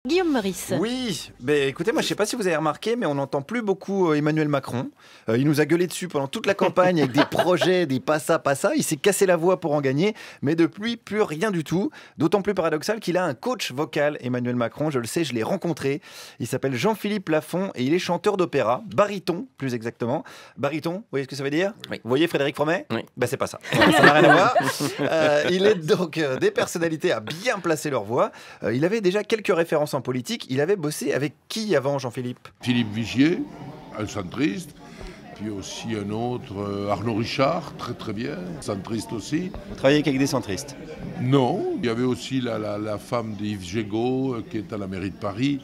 Guillaume Meurice. Oui, mais écoutez, moi je sais pas si vous avez remarqué, mais on n'entend plus beaucoup Emmanuel Macron. Il nous a gueulé dessus pendant toute la campagne avec des projets, des pas ça, pas ça. Il s'est cassé la voix pour en gagner, mais depuis plus rien du tout. D'autant plus paradoxal qu'il a un coach vocal, Emmanuel Macron. Je le sais, je l'ai rencontré. Il s'appelle Jean-Philippe Lafont et il est chanteur d'opéra, baryton plus exactement. Baryton, vous voyez ce que ça veut dire? Oui. Vous voyez Frédéric Fromet? Oui. Ben c'est pas ça. Ça n'a rien à voir. Il est donc des personnalités à bien placer leur voix. Il avait déjà quelques références en politique. Il avait bossé avec qui avant, Jean-Philippe? Philippe Vigier, un centriste, puis aussi un autre, Arnaud Richard, très très bien, centriste aussi. Vous travaillez avec des centristes? Non, il y avait aussi la femme d'Yves Gégaud, qui est à la mairie de Paris.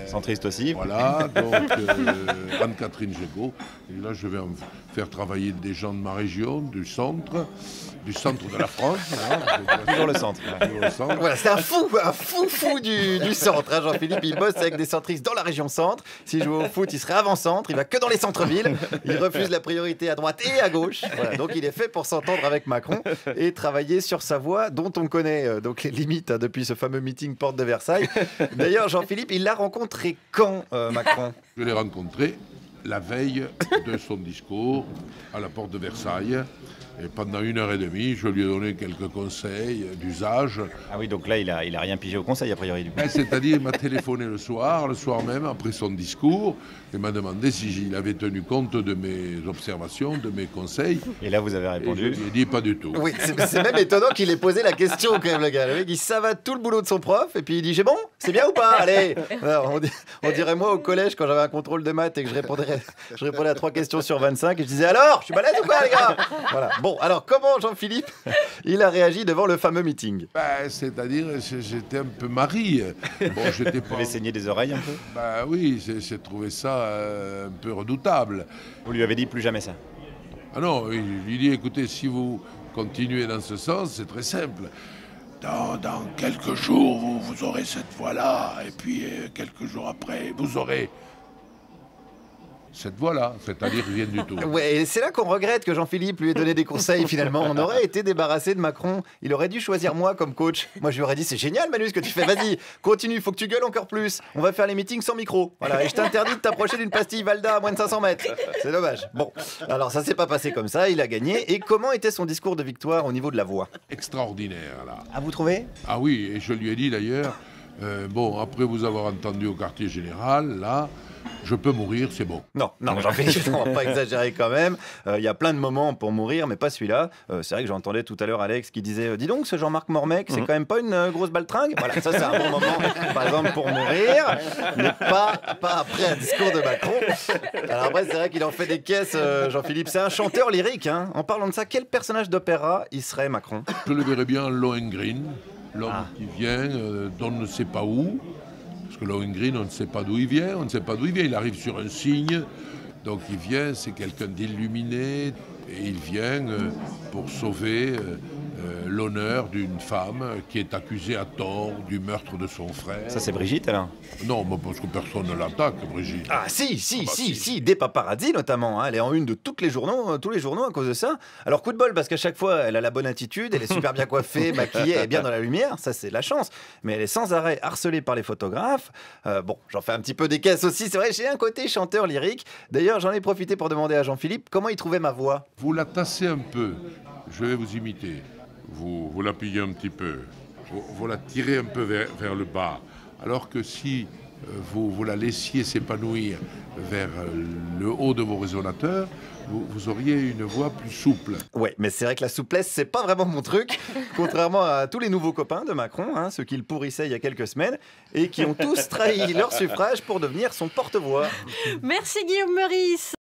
Centriste aussi. Voilà, donc Anne-Catherine Gégaud. Et là, je vais en faire travailler des gens de ma région, du centre de la France. Voilà, Toujours le centre. toujours le centre. Voilà, c'est un fou du centre. Hein, Jean-Philippe, il bosse avec des centristes dans la région centre. S'il joue au foot, il serait avant-centre. Il va que dans les centres-villes. Il refuse la priorité à droite et à gauche. Voilà, donc il est fait pour s'entendre avec Macron et travailler sur sa voix, dont on connaît donc les limites depuis ce fameux meeting porte de Versailles. D'ailleurs, Jean-Philippe, il l'a rencontré quand, Macron? Je l'ai rencontré la veille de son discours à la porte de Versailles. Et pendant 1h30, je lui ai donné quelques conseils d'usage. Ah oui, donc là, il a rien pigé au conseil, a priori. Du coup. C'est-à-dire, il m'a téléphoné le soir même, après son discours, et m'a demandé si il avait tenu compte de mes observations, de mes conseils. Et là, vous avez Et je répondu? lui ai dit pas du tout. Oui, c'est même étonnant qu'il ait posé la question quand même, le gars. Le mec, il savate tout le boulot de son prof et puis il dit j'ai bon, c'est bien ou pas? Allez. Alors, on dirait moi au collège quand j'avais un contrôle de maths et que je répondais à 3 questions sur 25 et je disais alors, je suis balèze ou quoi les gars? Voilà. Bon, alors comment Jean-Philippe il a réagi devant le fameux meeting? C'est-à-dire, j'étais un peu marié. Bon, j'étais Vous pas. avez saigné des oreilles un peu? Oui, j'ai trouvé ça un peu redoutable. Vous lui avez dit plus jamais ça? Ah non, il lui dit écoutez, si vous continuez dans ce sens, c'est très simple. Dans quelques jours, vous aurez cette voix-là, et puis quelques jours après, vous aurez cette voix-là, c'est-à-dire rien du tout. Ouais, et c'est là qu'on regrette que Jean-Philippe lui ait donné des conseils finalement. On aurait été débarrassé de Macron. Il aurait dû choisir moi comme coach. Moi, je lui aurais dit c'est génial Manu ce que tu fais, vas-y, continue, il faut que tu gueules encore plus. On va faire les meetings sans micro. Voilà, et je t'interdis de t'approcher d'une pastille Valda à moins de 500 mètres. C'est dommage. Bon, alors ça s'est pas passé comme ça, il a gagné. Et comment était son discours de victoire au niveau de la voix? Extraordinaire, là. Ah, vous trouvez? Ah oui, et je lui ai dit d'ailleurs, bon, après vous avoir entendu au quartier général, là, je peux mourir, c'est bon. Non, Jean-Philippe, on va pas exagérer quand même. Il y a plein de moments pour mourir, mais pas celui-là. C'est vrai que j'entendais tout à l'heure Alex qui disait dis donc, ce Jean-Marc Mormec, c'est quand même pas une grosse baltringue. Voilà, ça c'est un bon moment, par exemple, pour mourir, mais pas après un discours de Macron. Alors après, c'est vrai qu'il en fait des caisses, Jean-Philippe. C'est un chanteur lyrique. Hein. En parlant de ça, quel personnage d'opéra il serait, Macron? Je le verrais bien Lohengrin, l'homme qui vient d'on ne sait pas où. Parce que Lohengrin, on ne sait pas d'où il vient, il arrive sur un signe, donc il vient, c'est quelqu'un d'illuminé, et il vient pour sauver l'honneur d'une femme qui est accusée à tort du meurtre de son frère. Ça c'est Brigitte alors? Non, mais parce que personne ne l'attaque, Brigitte. Ah si, des paparazzis notamment, hein. Elle est en une de tous les journaux à cause de ça. Alors coup de bol parce qu'à chaque fois elle a la bonne attitude, elle est super bien coiffée, maquillée, elle est bien dans la lumière, ça c'est la chance. Mais elle est sans arrêt harcelée par les photographes. Bon, j'en fais un petit peu des caisses aussi, c'est vrai, j'ai un côté chanteur lyrique. D'ailleurs j'en ai profité pour demander à Jean-Philippe comment il trouvait ma voix. Vous la tassez un peu, je vais vous imiter. Vous l'appuyez un petit peu, vous la tirez un peu vers le bas, alors que si vous la laissiez s'épanouir vers le haut de vos résonateurs, vous auriez une voix plus souple. Ouais, mais c'est vrai que la souplesse, c'est pas vraiment mon truc, contrairement à tous les nouveaux copains de Macron, hein, ceux qu'il pourrissait il y a quelques semaines, et qui ont tous trahi leur suffrage pour devenir son porte-voix. Merci Guillaume Meurice.